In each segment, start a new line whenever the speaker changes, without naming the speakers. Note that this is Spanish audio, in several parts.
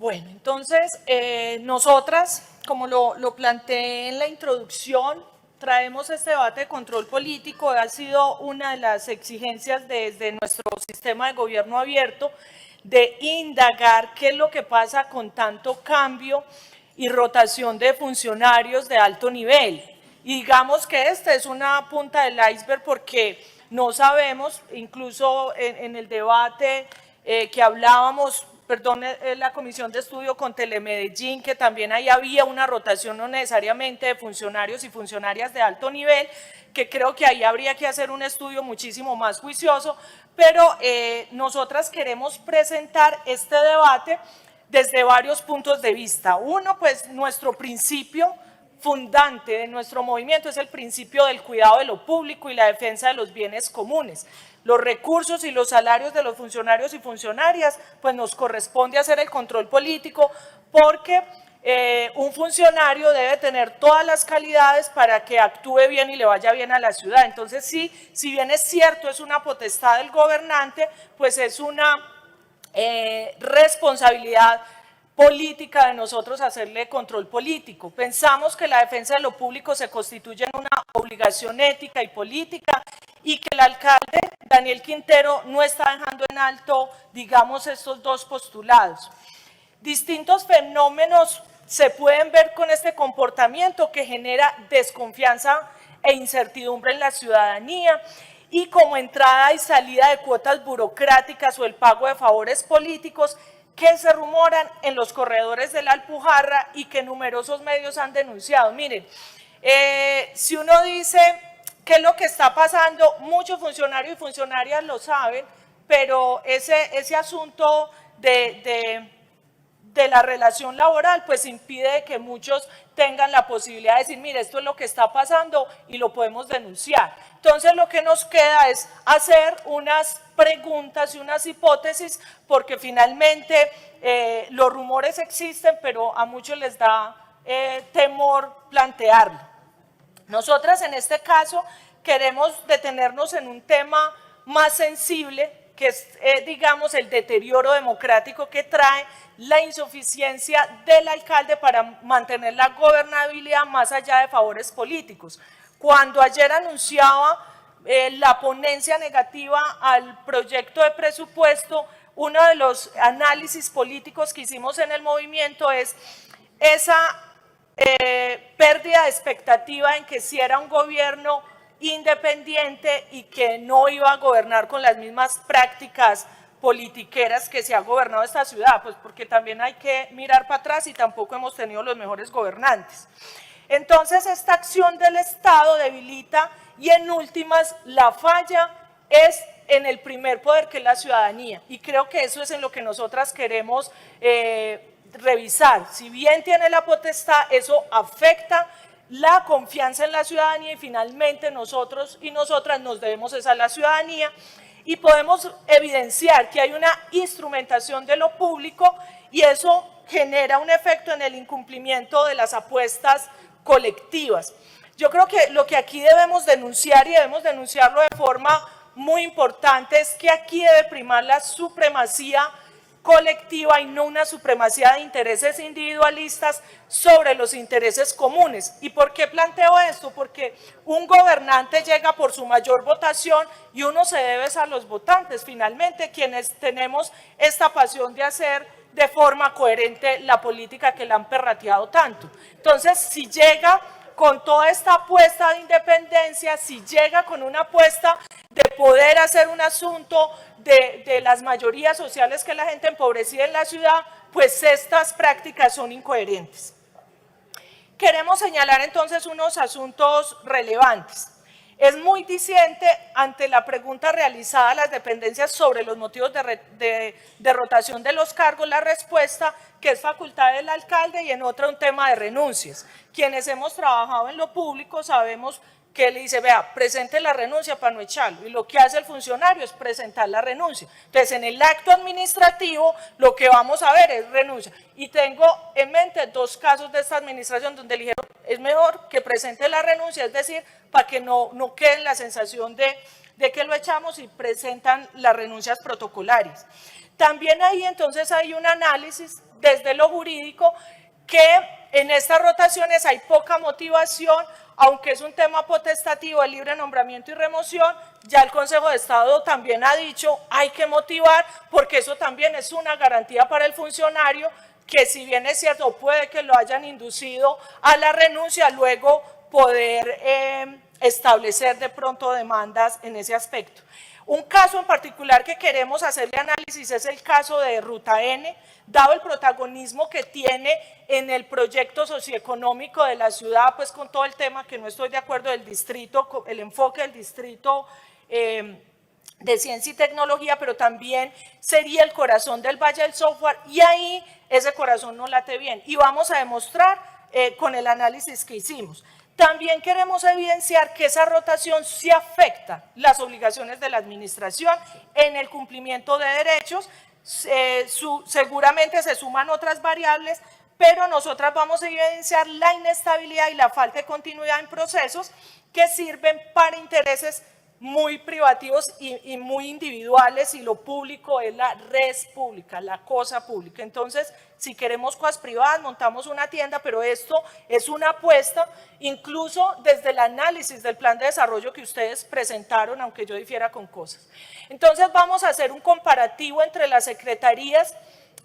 Bueno, entonces, nosotras, como lo planteé en la introducción, traemos este debate de control político, ha sido una de las exigencias desde nuestro sistema de gobierno abierto, de indagar qué es lo que pasa con tanto cambio y rotación de funcionarios de alto nivel. Y digamos que esta es una punta del iceberg porque no sabemos, incluso en el debate que hablábamos, perdón, la Comisión de Estudio con Telemedellín, que también ahí había una rotación no necesariamente de funcionarios y funcionarias de alto nivel, que creo que ahí habría que hacer un estudio muchísimo más juicioso, pero nosotras queremos presentar este debate desde varios puntos de vista. Uno, pues nuestro principio fundante de nuestro movimiento es el principio del cuidado de lo público y la defensa de los bienes comunes. Los recursos y los salarios de los funcionarios y funcionarias, pues nos corresponde hacer el control político porque un funcionario debe tener todas las calidades para que actúe bien y le vaya bien a la ciudad. Entonces, sí, si bien es cierto, es una potestad del gobernante, pues es una responsabilidad política de nosotros hacerle control político. Pensamos que la defensa de lo público se constituye en una obligación ética y política y que el alcalde Daniel Quintero no está dejando en alto, digamos, estos dos postulados. Distintos fenómenos se pueden ver con este comportamiento que genera desconfianza e incertidumbre en la ciudadanía y como entrada y salida de cuotas burocráticas o el pago de favores políticos que se rumoran en los corredores de la Alpujarra y que numerosos medios han denunciado. Miren, si uno dice qué es lo que está pasando, muchos funcionarios y funcionarias lo saben, pero ese asunto de la relación laboral, pues impide que muchos tengan la posibilidad de decir, mire, esto es lo que está pasando y lo podemos denunciar. Entonces, lo que nos queda es hacer unas preguntas y unas hipótesis, porque finalmente los rumores existen, pero a muchos les da temor plantearlo. Nosotras, en este caso, queremos detenernos en un tema más sensible, que es, digamos, el deterioro democrático que trae la insuficiencia del alcalde para mantener la gobernabilidad más allá de favores políticos. Cuando ayer anunciaba la ponencia negativa al proyecto de presupuesto, uno de los análisis políticos que hicimos en el movimiento es esa pérdida de expectativa en que si era un gobierno independiente y que no iba a gobernar con las mismas prácticas politiqueras que se ha gobernado esta ciudad, pues porque también hay que mirar para atrás y tampoco hemos tenido los mejores gobernantes. Entonces, esta acción del Estado debilita y en últimas la falla es en el primer poder, que es la ciudadanía, y creo que eso es en lo que nosotras queremos revisar. Si bien tiene la potestad, eso afecta la confianza en la ciudadanía y finalmente nosotros y nosotras nos debemos a la ciudadanía y podemos evidenciar que hay una instrumentación de lo público y eso genera un efecto en el incumplimiento de las apuestas colectivas. Yo creo que lo que aquí debemos denunciar y debemos denunciarlo de forma muy importante es que aquí debe primar la supremacía colectiva y no una supremacía de intereses individualistas sobre los intereses comunes. ¿Y por qué planteo esto? Porque un gobernante llega por su mayor votación y uno se debe a los votantes, finalmente quienes tenemos esta pasión de hacer de forma coherente la política que la han perrateado tanto. Entonces, si llega con toda esta apuesta de independencia, si llega con una apuesta de poder hacer un asunto de las mayorías sociales que la gente empobrecida en la ciudad, pues estas prácticas son incoherentes. Queremos señalar entonces unos asuntos relevantes. Es muy diciente ante la pregunta realizada a las dependencias sobre los motivos de rotación de los cargos, la respuesta que es facultad del alcalde y en otra un tema de renuncias. Quienes hemos trabajado en lo público sabemos que le dice, vea, presente la renuncia para no echarlo, y lo que hace el funcionario es presentar la renuncia. Entonces, en el acto administrativo, lo que vamos a ver es renuncia. Y tengo en mente dos casos de esta administración donde le dijeron, es mejor que presente la renuncia, es decir, para que no quede la sensación de que lo echamos y presentan las renuncias protocolarias. También ahí entonces hay un análisis desde lo jurídico que en estas rotaciones hay poca motivación, aunque es un tema potestativo, el libre nombramiento y remoción, ya el Consejo de Estado también ha dicho, hay que motivar, porque eso también es una garantía para el funcionario, que si bien es cierto, puede que lo hayan inducido a la renuncia, luego poder establecer de pronto demandas en ese aspecto. Un caso en particular que queremos hacerle análisis es el caso de Ruta N, dado el protagonismo que tiene en el proyecto socioeconómico de la ciudad, pues con todo el tema que no estoy de acuerdo del distrito, el enfoque del distrito de ciencia y tecnología, pero también sería el corazón del Valle del Software y ahí ese corazón no late bien y vamos a demostrar con el análisis que hicimos. También queremos evidenciar que esa rotación sí afecta las obligaciones de la administración en el cumplimiento de derechos, seguramente se suman otras variables, pero nosotras vamos a evidenciar la inestabilidad y la falta de continuidad en procesos que sirven para intereses muy privativos y muy individuales y lo público es la res pública, la cosa pública. Entonces, si queremos cosas privadas, montamos una tienda, pero esto es una apuesta, incluso desde el análisis del plan de desarrollo que ustedes presentaron, aunque yo difiera con cosas. Entonces, vamos a hacer un comparativo entre las secretarías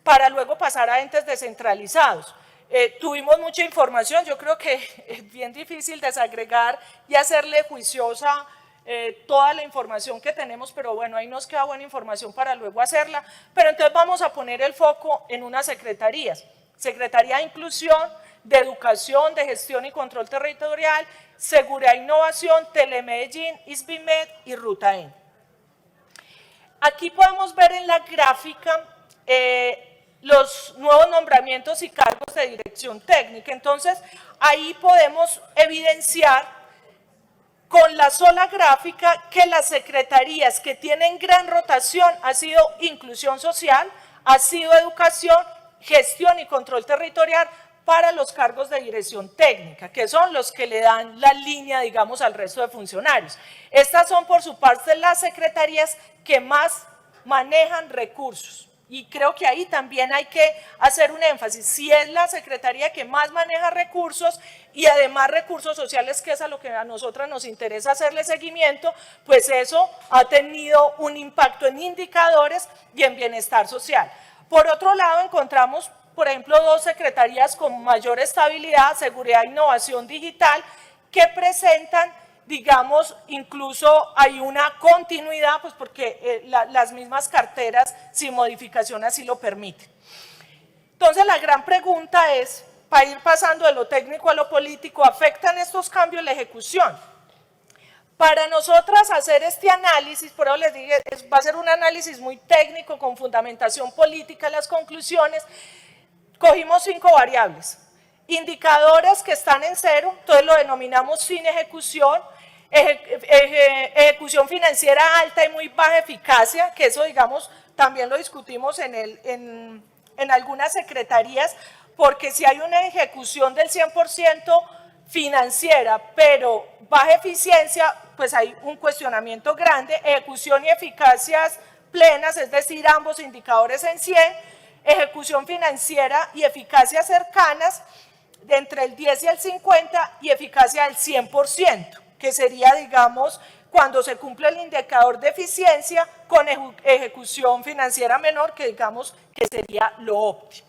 para luego pasar a entes descentralizados. Tuvimos mucha información, yo creo que es bien difícil desagregar y hacerle juiciosa toda la información que tenemos, pero bueno, ahí nos queda buena información para luego hacerla, pero entonces vamos a poner el foco en unas secretarías, Secretaría de Inclusión, de Educación, de Gestión y Control Territorial, Seguridad e Innovación, Telemedellín, ISBIMED y Ruta N. Aquí podemos ver en la gráfica los nuevos nombramientos y cargos de dirección técnica, entonces ahí podemos evidenciar con la sola gráfica que las secretarías que tienen gran rotación ha sido inclusión social, ha sido educación, gestión y control territorial para los cargos de dirección técnica, que son los que le dan la línea, digamos, al resto de funcionarios. Estas son por su parte las secretarías que más manejan recursos. Y creo que ahí también hay que hacer un énfasis, si es la secretaría que más maneja recursos y además recursos sociales, que es a lo que a nosotras nos interesa hacerle seguimiento, pues eso ha tenido un impacto en indicadores y en bienestar social. Por otro lado, encontramos, por ejemplo, dos secretarías con mayor estabilidad, seguridad e innovación digital, que presentan, digamos, incluso hay una continuidad, pues porque las mismas carteras sin modificación así lo permiten. Entonces, la gran pregunta es, para ir pasando de lo técnico a lo político, ¿afectan estos cambios la ejecución? Para nosotras hacer este análisis, por eso les dije, va a ser un análisis muy técnico, con fundamentación política en las conclusiones, cogimos 5 variables. Indicadores que están en cero, entonces lo denominamos sin ejecución, ejecución financiera alta y muy baja eficacia, que eso, digamos, también lo discutimos en algunas secretarías, porque si hay una ejecución del 100% financiera, pero baja eficiencia, pues hay un cuestionamiento grande. Ejecución y eficacias plenas, es decir, ambos indicadores en 100, ejecución financiera y eficacia cercanas, de entre el 10 y el 50, y eficacia del 100%, que sería, digamos, cuando se cumple el indicador de eficiencia con ejecución financiera menor, que digamos que sería lo óptimo.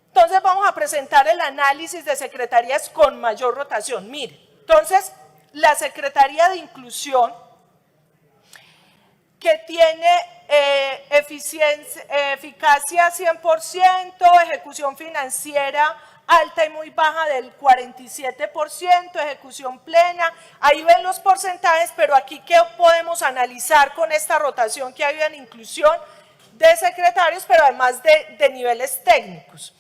Entonces vamos a presentar el análisis de secretarías con mayor rotación. Mire, entonces la Secretaría de Inclusión, que tiene eficacia 100%, ejecución financiera alta y muy baja del 47%, ejecución plena, ahí ven los porcentajes, pero aquí ¿qué podemos analizar con esta rotación que ha habido en inclusión de secretarios, pero además de niveles técnicos?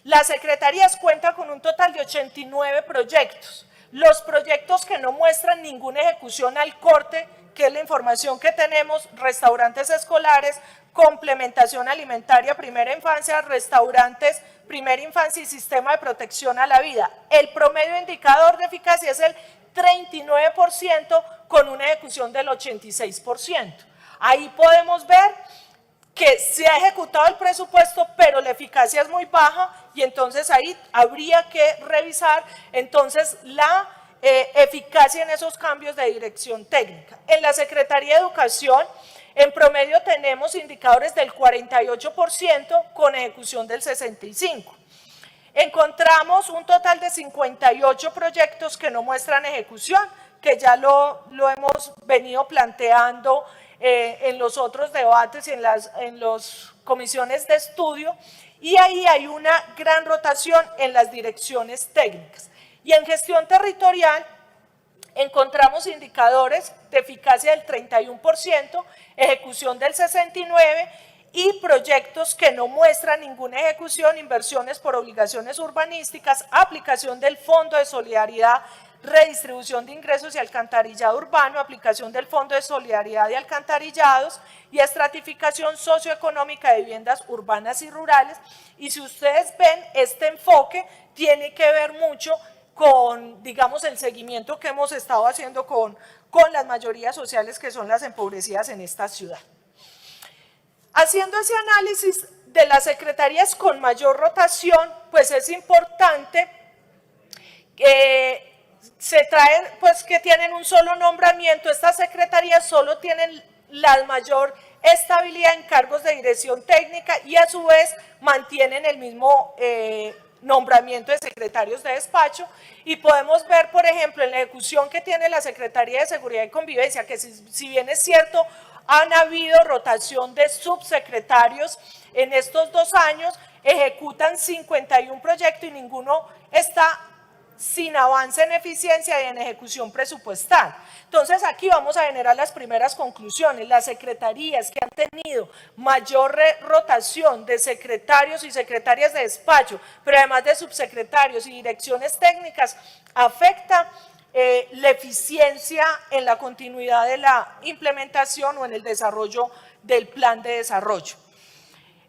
Las secretarías cuentan con un total de 89 proyectos. Los proyectos que no muestran ninguna ejecución al corte, que es la información que tenemos, restaurantes escolares, complementación alimentaria, primera infancia, restaurantes, primera infancia y sistema de protección a la vida. El promedio indicador de eficacia es el 39% con una ejecución del 86%. Ahí podemos ver que se ha ejecutado el presupuesto, pero la eficacia es muy baja y entonces ahí habría que revisar entonces la eficacia en esos cambios de dirección técnica. En la Secretaría de Educación, en promedio tenemos indicadores del 48% con ejecución del 65%. Encontramos un total de 58 proyectos que no muestran ejecución, que ya lo hemos venido planteando en los otros debates y en las comisiones de estudio, y ahí hay una gran rotación en las direcciones técnicas. Y en gestión territorial encontramos indicadores de eficacia del 31%, ejecución del 69% y proyectos que no muestran ninguna ejecución, inversiones por obligaciones urbanísticas, aplicación del Fondo de Solidaridad, redistribución de ingresos y alcantarillado urbano, aplicación del Fondo de Solidaridad y Alcantarillados y estratificación socioeconómica de viviendas urbanas y rurales. Y si ustedes ven, este enfoque tiene que ver mucho con, digamos, el seguimiento que hemos estado haciendo con las mayorías sociales que son las empobrecidas en esta ciudad. Haciendo ese análisis de las secretarías con mayor rotación, pues es importante que se traen, pues que tienen un solo nombramiento. Estas secretarías solo tienen la mayor estabilidad en cargos de dirección técnica y a su vez mantienen el mismo nombramiento de secretarios de despacho, y podemos ver, por ejemplo, en la ejecución que tiene la Secretaría de Seguridad y Convivencia, que si bien es cierto, han habido rotación de subsecretarios en estos 2 años, ejecutan 51 proyectos y ninguno está sin avance en eficiencia y en ejecución presupuestal. Entonces aquí vamos a generar las primeras conclusiones. Las secretarías que han tenido mayor rotación de secretarios y secretarias de despacho, pero además de subsecretarios y direcciones técnicas, afecta la eficiencia en la continuidad de la implementación o en el desarrollo del plan de desarrollo.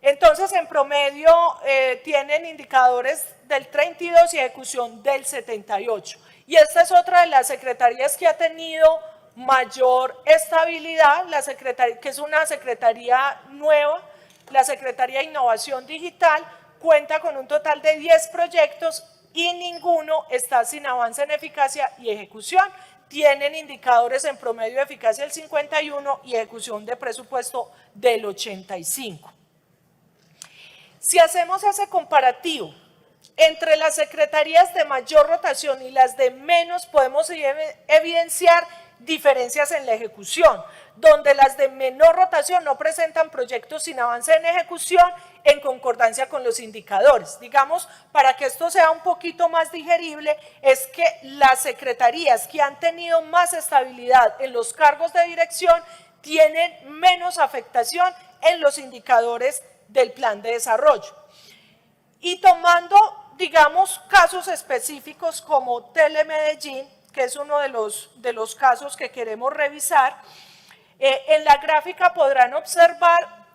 Entonces, en promedio, tienen indicadores del 32 y ejecución del 78. Y esta es otra de las secretarías que ha tenido mayor estabilidad, la secretaría, que es una secretaría nueva, la Secretaría de Innovación Digital, cuenta con un total de 10 proyectos y ninguno está sin avance en eficacia y ejecución. Tienen indicadores en promedio de eficacia del 51 y ejecución de presupuesto del 85. Si hacemos ese comparativo entre las secretarías de mayor rotación y las de menos, podemos evidenciar diferencias en la ejecución, donde las de menor rotación no presentan proyectos sin avance en ejecución en concordancia con los indicadores. Digamos, para que esto sea un poquito más digerible, es que las secretarías que han tenido más estabilidad en los cargos de dirección tienen menos afectación en los indicadores del plan de desarrollo. Y tomando, digamos, casos específicos como Telemedellín, que es uno de los casos que queremos revisar, en la gráfica podrán observar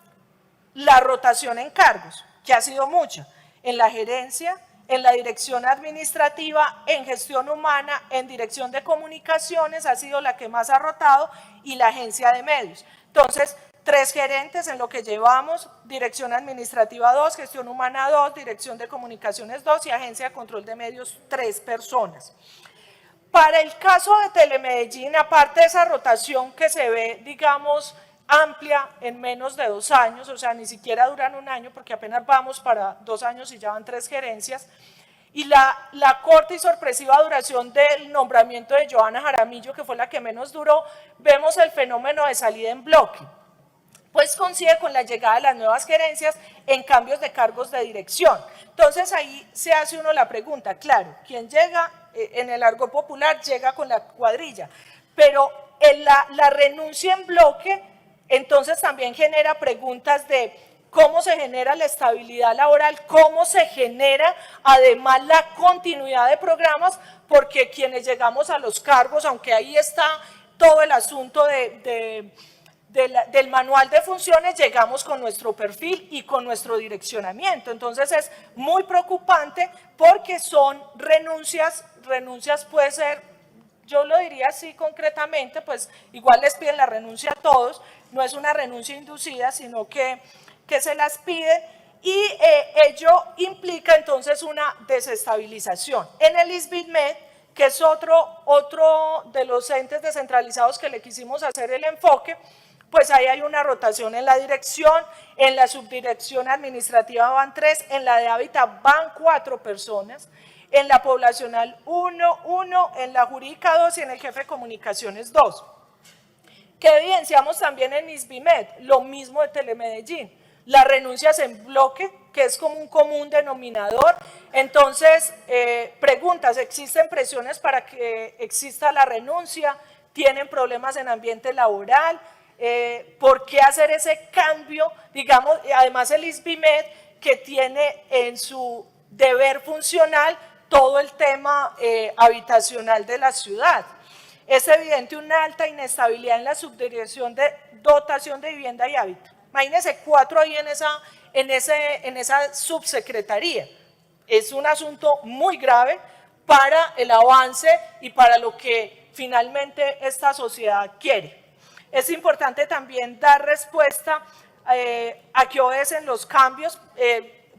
la rotación en cargos, que ha sido mucha, en la gerencia, en la dirección administrativa, en gestión humana, en dirección de comunicaciones, ha sido la que más ha rotado, y la agencia de medios. Entonces, 3 gerentes en lo que llevamos, dirección administrativa 2, gestión humana 2, dirección de comunicaciones 2 y agencia de control de medios 3 personas. Para el caso de Telemedellín, aparte de esa rotación que se ve, digamos, amplia en menos de 2 años, o sea, ni siquiera duran 1 año porque apenas vamos para 2 años y ya van 3 gerencias, y la corta y sorpresiva duración del nombramiento de Joana Jaramillo, que fue la que menos duró, vemos el fenómeno de salida en bloque. Pues coincide con la llegada de las nuevas gerencias en cambios de cargos de dirección. Entonces ahí se hace uno la pregunta, claro, quien llega en el argot popular llega con la cuadrilla, pero en la renuncia en bloque entonces también genera preguntas de cómo se genera la estabilidad laboral, cómo se genera además la continuidad de programas, porque quienes llegamos a los cargos, aunque ahí está todo el asunto del manual de funciones, llegamos con nuestro perfil y con nuestro direccionamiento. Entonces es muy preocupante porque son renuncias puede ser yo lo diría así concretamente, pues igual les piden la renuncia a todos, no es una renuncia inducida, sino que se las piden y ello implica entonces una desestabilización. En el ISBITMED, que es otro de los entes descentralizados que le quisimos hacer el enfoque, pues ahí hay una rotación en la dirección, en la subdirección administrativa van 3, en la de hábitat van 4 personas, en la poblacional 1, en la jurídica 2 y en el jefe de comunicaciones 2. ¿Qué evidenciamos también en ISBIMED? Lo mismo de Telemedellín, las renuncias en bloque, que es como un común denominador. Entonces, preguntas, ¿existen presiones para que exista la renuncia? ¿Tienen problemas en ambiente laboral? ¿Por qué hacer ese cambio? Digamos, además el ISBIMED, que tiene en su deber funcional todo el tema habitacional de la ciudad. Es evidente una alta inestabilidad en la subdirección de dotación de vivienda y hábitat. Imagínense 4 ahí en esa subsecretaría. Es un asunto muy grave para el avance y para lo que finalmente esta sociedad quiere. Es importante también dar respuesta a qué obedecen los cambios,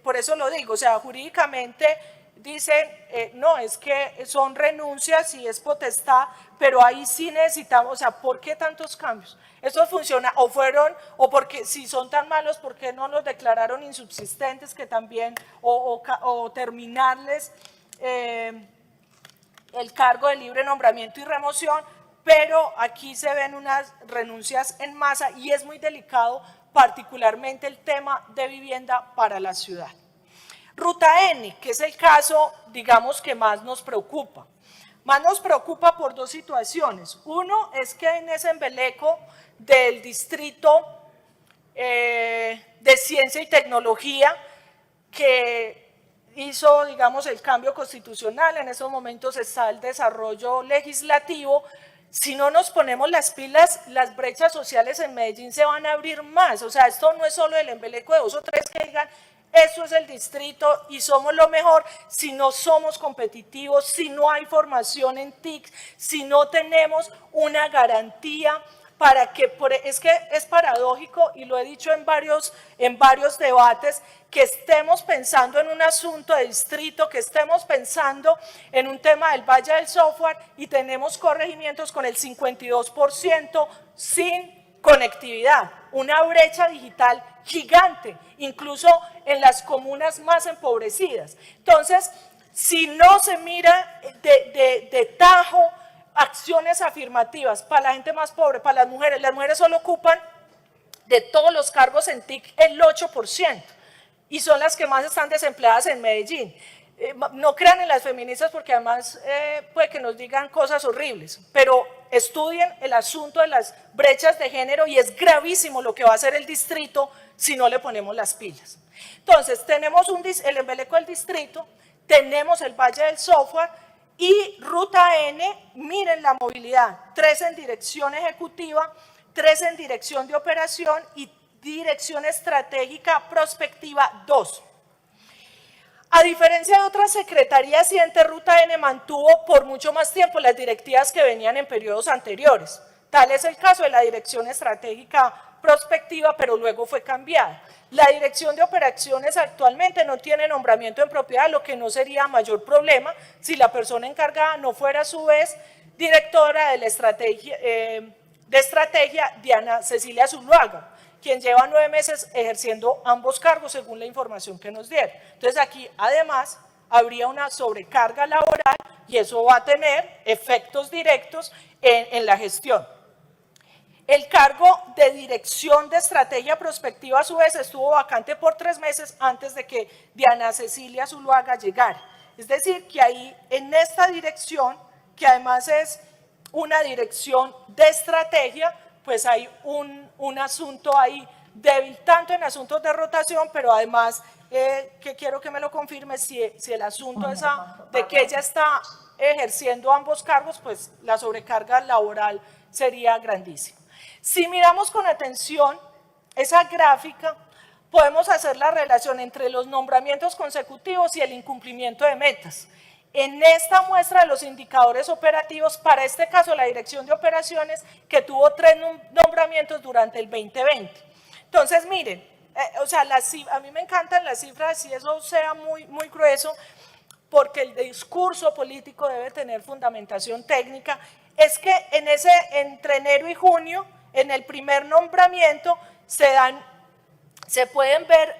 por eso lo digo, o sea, jurídicamente dicen, no, es que son renuncias y es potestad, pero ahí sí necesitamos, o sea, ¿por qué tantos cambios? ¿Esto funciona o porque si son tan malos, por qué no los declararon insubsistentes que también, o terminarles el cargo de libre nombramiento y remoción? Pero aquí se ven unas renuncias en masa y es muy delicado particularmente el tema de vivienda para la ciudad. Ruta N, que es el caso, digamos, que más nos preocupa. Más nos preocupa por 2 situaciones. Uno es que en ese embeleco del distrito de ciencia y tecnología que hizo, digamos, el cambio constitucional, en esos momentos está el desarrollo legislativo. Si no nos ponemos las pilas, las brechas sociales en Medellín se van a abrir más. O sea, esto no es solo el embeleco de 2 o 3 que digan, eso es el distrito y somos lo mejor, si no somos competitivos, si no hay formación en TIC, si no tenemos una garantía para que, es que es paradójico y lo he dicho en varios debates, que estemos pensando en un asunto de distrito, que estemos pensando en un tema del Valle del Software y tenemos corregimientos con el 52% sin conectividad, una brecha digital gigante, incluso en las comunas más empobrecidas. Entonces, si no se mira de tajo acciones afirmativas para la gente más pobre, para las mujeres solo ocupan de todos los cargos en TIC el 8% y son las que más están desempleadas en Medellín. No crean en las feministas porque además puede que nos digan cosas horribles, pero estudien el asunto de las brechas de género y es gravísimo lo que va a hacer el distrito si no le ponemos las pilas. Entonces, tenemos el embeleco del distrito, tenemos el Valle del Software y Ruta N, miren la movilidad, 3 en dirección ejecutiva, 3 en dirección de operación y dirección estratégica prospectiva 2. A diferencia de otras secretarías, Ruta N mantuvo por mucho más tiempo las directivas que venían en periodos anteriores. Tal es el caso de la dirección estratégica prospectiva, pero luego fue cambiada. La dirección de operaciones actualmente no tiene nombramiento en propiedad, lo que no sería mayor problema si la persona encargada no fuera a su vez directora de la estrategia Diana Cecilia Zuluaga, quien lleva 9 meses ejerciendo ambos cargos según la información que nos dieron. Entonces aquí además habría una sobrecarga laboral y eso va a tener efectos directos en la gestión. El cargo de dirección de estrategia prospectiva a su vez estuvo vacante por 3 meses antes de que Diana Cecilia Zuluaga llegara. Es decir, que ahí en esta dirección, que además es una dirección de estrategia, pues hay un asunto ahí débil, tanto en asuntos de rotación, pero además, que quiero que me lo confirme, si el asunto de que ella está ejerciendo ambos cargos, pues la sobrecarga laboral sería grandísima. Si miramos con atención esa gráfica, podemos hacer la relación entre los nombramientos consecutivos y el incumplimiento de metas. en esta muestra de los indicadores operativos, para este caso la Dirección de Operaciones, que tuvo 3 nombramientos durante el 2020. Entonces, miren, o sea, a mí me encantan las cifras, y eso sea muy grueso, porque el discurso político debe tener fundamentación técnica. Es que entre enero y junio, en el primer nombramiento, se pueden ver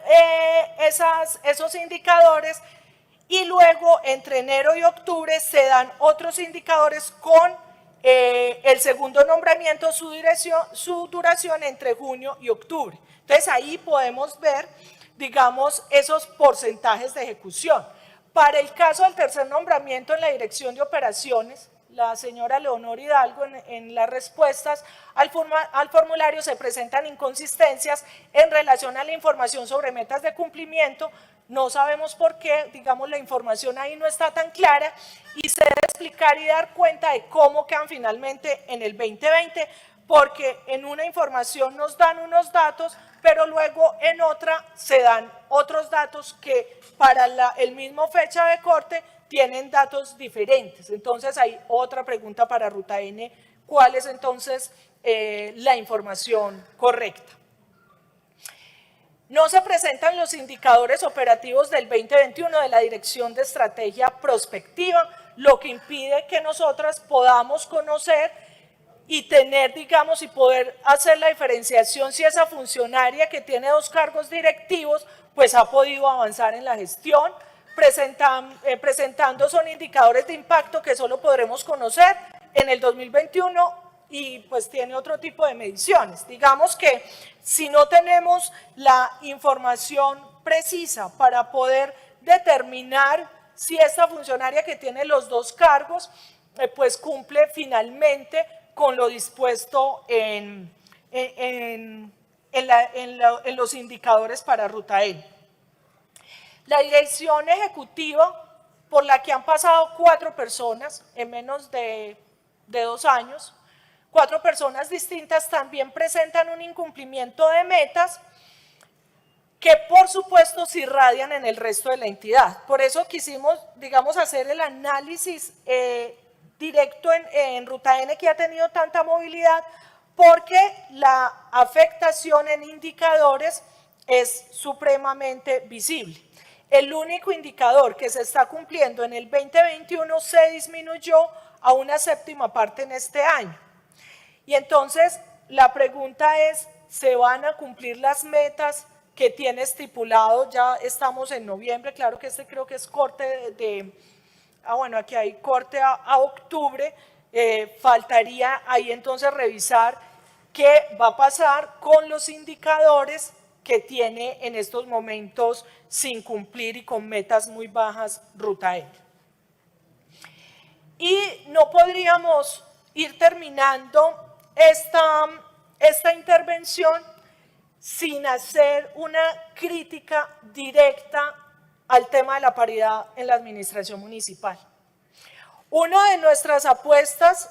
esos indicadores, y luego entre enero y octubre se dan otros indicadores con el segundo nombramiento, su duración entre junio y octubre. Entonces ahí podemos ver, digamos, esos porcentajes de ejecución. Para el caso del tercer nombramiento en la Dirección de Operaciones, la señora Leonor Hidalgo, en las respuestas al formulario se presentan inconsistencias en relación a la información sobre metas de cumplimiento. No sabemos por qué, digamos, la información ahí no está tan clara, y se debe explicar y dar cuenta de cómo quedan finalmente en el 2020, porque en una información nos dan unos datos, pero luego en otra se dan otros datos que para el mismo fecha de corte tienen datos diferentes. Entonces hay otra pregunta para Ruta N: ¿cuál es entonces la información correcta? No se presentan los indicadores operativos del 2021 de la Dirección de Estrategia Prospectiva, lo que impide que nosotras podamos conocer y tener, digamos, y poder hacer la diferenciación si esa funcionaria que tiene 2 cargos directivos, pues ha podido avanzar en la gestión. Presentando son indicadores de impacto que solo podremos conocer en el 2021, y pues tiene otro tipo de mediciones. Digamos que si no tenemos la información precisa para poder determinar si esta funcionaria que tiene los 2 cargos, pues cumple finalmente con lo dispuesto en los indicadores para Ruta N. La dirección ejecutiva, por la que han pasado 4 personas en menos de 2 años, 4 personas distintas, también presentan un incumplimiento de metas que por supuesto se irradian en el resto de la entidad. Por eso quisimos, digamos, hacer el análisis directo en Ruta N, que ha tenido tanta movilidad, porque la afectación en indicadores es supremamente visible. El único indicador que se está cumpliendo en el 2021 se disminuyó a una 7ª parte en este año. Y entonces la pregunta es: ¿se van a cumplir las metas que tiene estipulado? Ya estamos en noviembre, claro que creo que es corte bueno, aquí hay corte a octubre, faltaría ahí entonces revisar qué va a pasar con los indicadores que tiene en estos momentos sin cumplir y con metas muy bajas Ruta N. Y no podríamos ir terminando esta intervención sin hacer una crítica directa al tema de la paridad en la administración municipal. Una de nuestras apuestas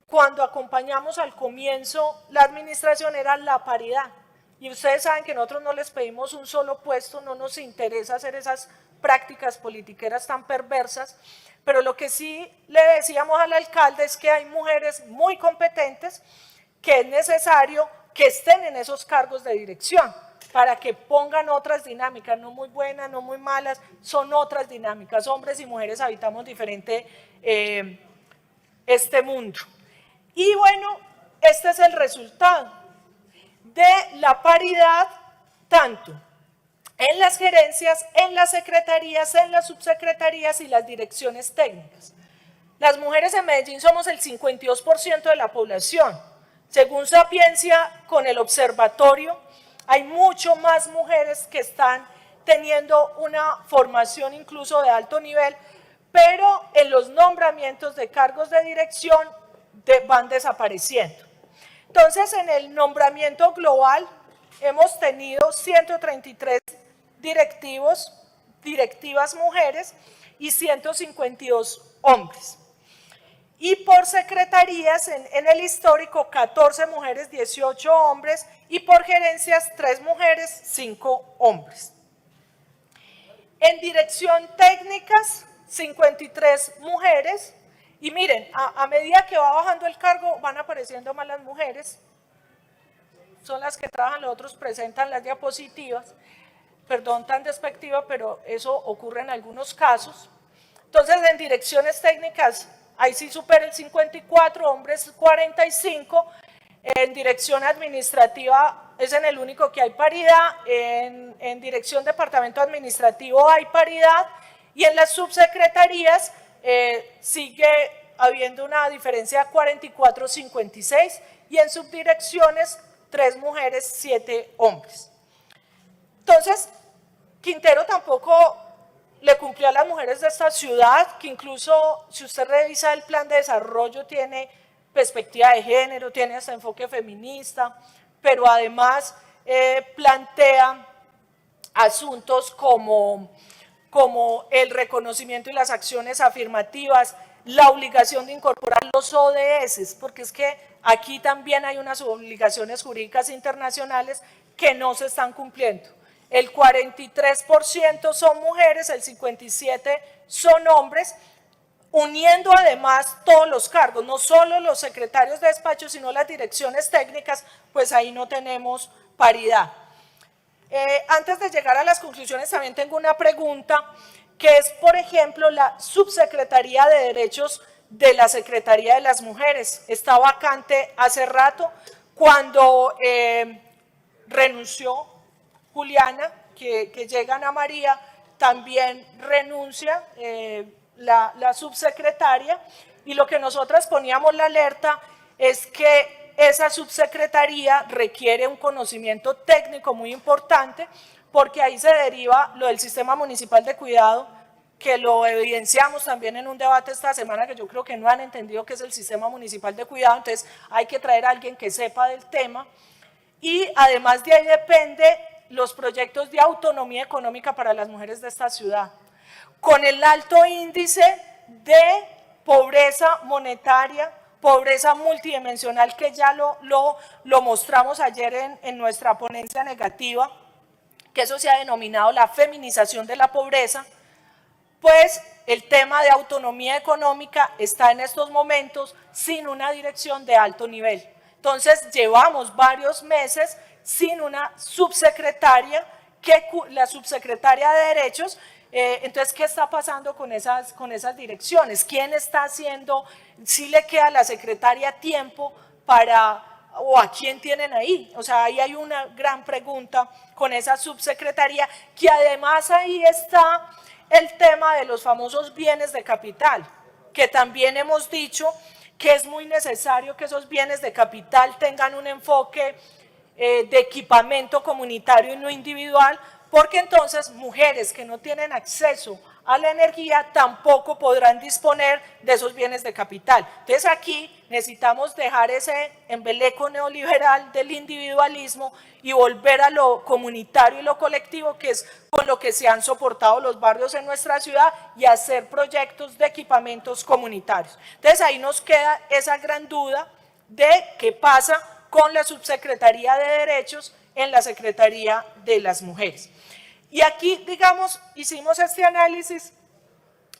cuando acompañamos al comienzo la administración era la paridad. Y ustedes saben que nosotros no les pedimos un solo puesto, no nos interesa hacer esas prácticas politiqueras tan perversas, pero lo que sí le decíamos al alcalde es que hay mujeres muy competentes que es necesario que estén en esos cargos de dirección para que pongan otras dinámicas, no muy buenas, no muy malas, son otras dinámicas. Hombres y mujeres habitamos diferente este mundo. Y bueno, este es el resultado de la paridad, tanto en las gerencias, en las secretarías, en las subsecretarías y las direcciones técnicas. Las mujeres en Medellín somos el 52% de la población. Según Sapiencia, con el observatorio, hay mucho más mujeres que están teniendo una formación incluso de alto nivel, pero en los nombramientos de cargos de dirección van desapareciendo. Entonces, en el nombramiento global hemos tenido 133 directivas mujeres y 152 hombres. Y por secretarías, en el histórico, 14 mujeres, 18 hombres, y por gerencias, 3 mujeres, 5 hombres. En dirección técnicas, 53 mujeres, y miren, a medida que va bajando el cargo van apareciendo más las mujeres, son las que trabajan, los otros presentan las diapositivas, perdón tan despectiva, pero eso ocurre en algunos casos. Entonces, en direcciones técnicas, ahí sí supera el 54, hombres 45, en dirección administrativa es en el único que hay paridad, en dirección departamento administrativo hay paridad, y en las subsecretarías sigue habiendo una diferencia 44-56, y en subdirecciones 3 mujeres, 7 hombres. Entonces, Quintero tampoco le cumplió a las mujeres de esta ciudad, que incluso si usted revisa el plan de desarrollo tiene perspectiva de género, tiene hasta enfoque feminista, pero además plantea asuntos como el reconocimiento y las acciones afirmativas, la obligación de incorporar los ODS, porque es que aquí también hay unas obligaciones jurídicas internacionales que no se están cumpliendo. El 43% son mujeres, el 57% son hombres, uniendo además todos los cargos, no solo los secretarios de despacho, sino las direcciones técnicas, pues ahí no tenemos paridad. Antes de llegar a las conclusiones, también tengo una pregunta, que es, por ejemplo, la subsecretaría de Derechos de la Secretaría de las Mujeres. Está vacante hace rato, cuando renunció Juliana, que llega Ana María, también renuncia la subsecretaria, y lo que nosotras poníamos la alerta es que esa subsecretaría requiere un conocimiento técnico muy importante, porque ahí se deriva lo del sistema municipal de cuidado, que lo evidenciamos también en un debate esta semana, que yo creo que no han entendido qué es el sistema municipal de cuidado, entonces hay que traer a alguien que sepa del tema, y además de ahí depende los proyectos de autonomía económica para las mujeres de esta ciudad. Con el alto índice de pobreza monetaria, pobreza multidimensional, que ya lo mostramos ayer en nuestra ponencia negativa, que eso se ha denominado la feminización de la pobreza, pues el tema de autonomía económica está en estos momentos sin una dirección de alto nivel. Entonces, llevamos varios meses sin una subsecretaria, la subsecretaria de Derechos. Entonces, ¿qué está pasando con esas direcciones? ¿Quién está haciendo? ¿Si le queda a la secretaria tiempo o a quién tienen ahí? O sea, ahí hay una gran pregunta con esa subsecretaría, que además ahí está el tema de los famosos bienes de capital, que también hemos dicho que es muy necesario que esos bienes de capital tengan un enfoque de equipamiento comunitario y no individual, porque entonces mujeres que no tienen acceso a la energía tampoco podrán disponer de esos bienes de capital. Entonces aquí necesitamos dejar ese embeleco neoliberal del individualismo y volver a lo comunitario y lo colectivo, que es con lo que se han soportado los barrios en nuestra ciudad, y hacer proyectos de equipamientos comunitarios. Entonces ahí nos queda esa gran duda de qué pasa con la subsecretaría de Derechos en la Secretaría de las Mujeres. Y aquí, digamos, hicimos este análisis,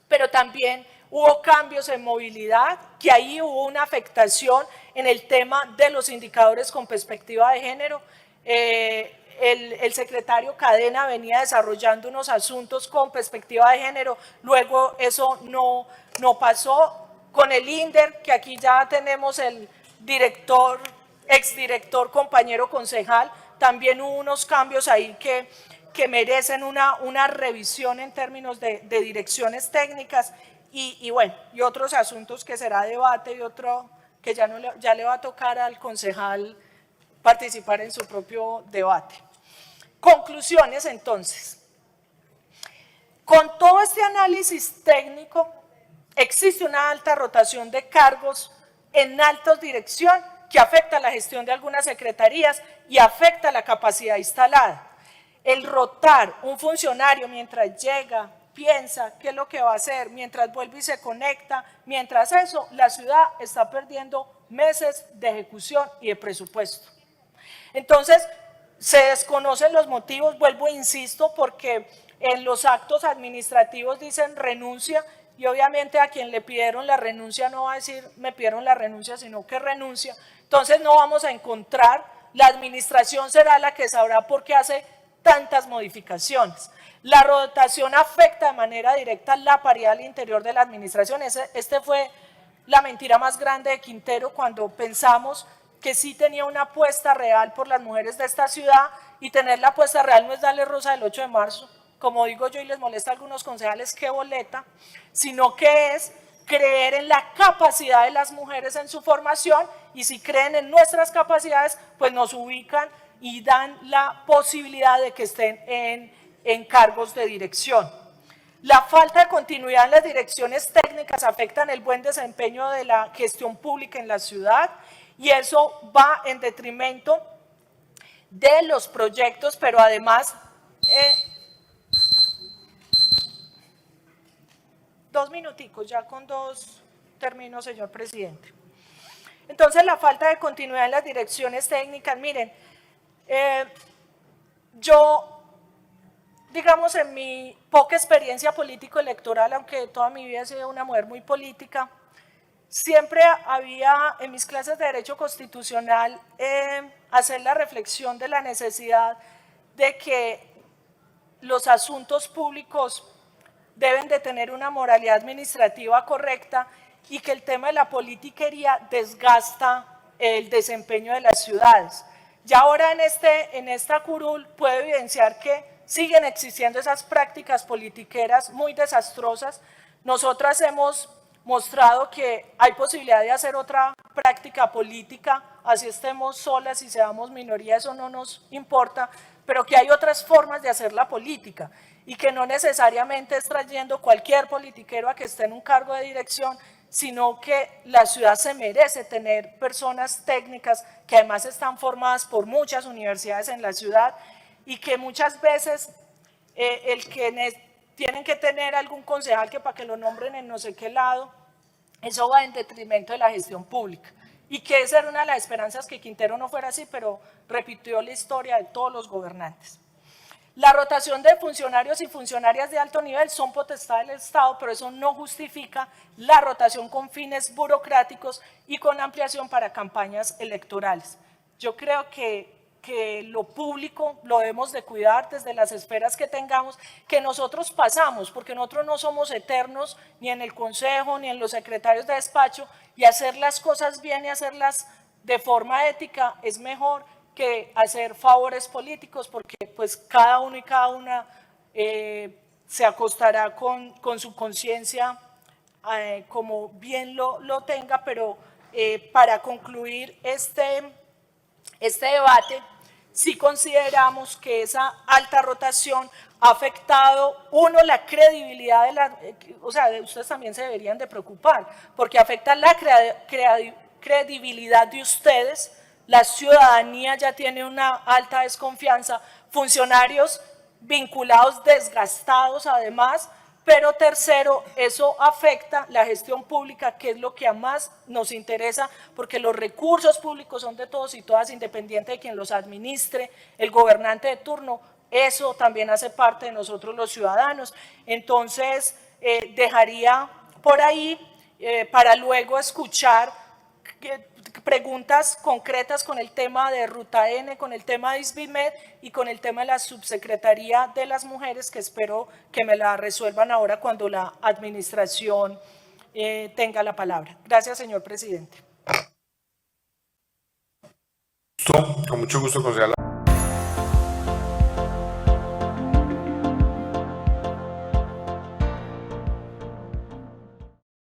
pero también hubo cambios en movilidad, que ahí hubo una afectación en el tema de los indicadores con perspectiva de género. El secretario Cadena venía desarrollando unos asuntos con perspectiva de género, luego eso no pasó. Con el INDER, que aquí ya tenemos el director, exdirector, compañero concejal, también hubo unos cambios ahí que merecen una revisión en términos de direcciones técnicas, y bueno, y otros asuntos que será debate, y otro que ya le va a tocar al concejal participar en su propio debate. Conclusiones, entonces. Con todo este análisis técnico, existe una alta rotación de cargos en alta dirección que afecta la gestión de algunas secretarías y afecta la capacidad instalada. El rotar un funcionario mientras llega, piensa qué es lo que va a hacer, mientras vuelve y se conecta, mientras eso, la ciudad está perdiendo meses de ejecución y de presupuesto. Entonces, se desconocen los motivos, vuelvo e insisto, porque en los actos administrativos dicen renuncia, y obviamente a quien le pidieron la renuncia no va a decir me pidieron la renuncia, sino que renuncia, entonces no vamos a encontrar, la administración será la que sabrá por qué hace tantas modificaciones. La rotación afecta de manera directa la paridad al interior de la administración. Este fue la mentira más grande de Quintero cuando pensamos que sí tenía una apuesta real por las mujeres de esta ciudad, y tener la apuesta real no es darle rosa del 8 de marzo, como digo yo y les molesta a algunos concejales, qué boleta, sino que es creer en la capacidad de las mujeres en su formación, y si creen en nuestras capacidades, pues nos ubican y dan la posibilidad de que estén en cargos de dirección. La falta de continuidad en las direcciones técnicas afectan el buen desempeño de la gestión pública en la ciudad, y eso va en detrimento de los proyectos, pero además, 2 minuticos, ya con 2 termino, señor presidente. Entonces, la falta de continuidad en las direcciones técnicas, miren, yo, digamos, en mi poca experiencia político-electoral, aunque toda mi vida he sido una mujer muy política, siempre había en mis clases de Derecho Constitucional hacer la reflexión de la necesidad de que los asuntos públicos deben de tener una moralidad administrativa correcta, y que el tema de la politiquería desgasta el desempeño de las ciudades. Ya ahora en esta curul puedo evidenciar que siguen existiendo esas prácticas politiqueras muy desastrosas. Nosotras hemos mostrado que hay posibilidad de hacer otra práctica política, así estemos solas y seamos minoría, eso no nos importa, pero que hay otras formas de hacer la política, y que no necesariamente es trayendo cualquier politiquero a que esté en un cargo de dirección, sino que la ciudad se merece tener personas técnicas que además están formadas por muchas universidades en la ciudad, y que muchas veces el que tienen que tener algún concejal que para que lo nombren en no sé qué lado, eso va en detrimento de la gestión pública, y que esa era una de las esperanzas, que Quintero no fuera así, pero repitió la historia de todos los gobernantes. La rotación de funcionarios y funcionarias de alto nivel son potestad del Estado, pero eso no justifica la rotación con fines burocráticos y con ampliación para campañas electorales. Yo creo que lo público lo debemos de cuidar desde las esferas que tengamos, que nosotros pasamos, porque nosotros no somos eternos ni en el consejo ni en los secretarios de despacho, y hacer las cosas bien y hacerlas de forma ética es mejor que hacer favores políticos, porque pues cada uno y cada una se acostará con su conciencia como bien lo tenga. Pero para concluir este debate, sí consideramos que esa alta rotación ha afectado, uno, la credibilidad o sea, ustedes también se deberían de preocupar, porque afecta la credibilidad de ustedes. La ciudadanía ya tiene una alta desconfianza, funcionarios vinculados, desgastados además, pero tercero, eso afecta la gestión pública, que es lo que a más nos interesa, porque los recursos públicos son de todos y todas, independiente de quien los administre, el gobernante de turno, eso también hace parte de nosotros los ciudadanos. Entonces, dejaría por ahí para luego escuchar preguntas concretas con el tema de Ruta N, con el tema de ISBIMED y con el tema de la Subsecretaría de las Mujeres, que espero que me la resuelvan ahora cuando la administración tenga la palabra. Gracias, señor presidente.
Con mucho gusto, concejala.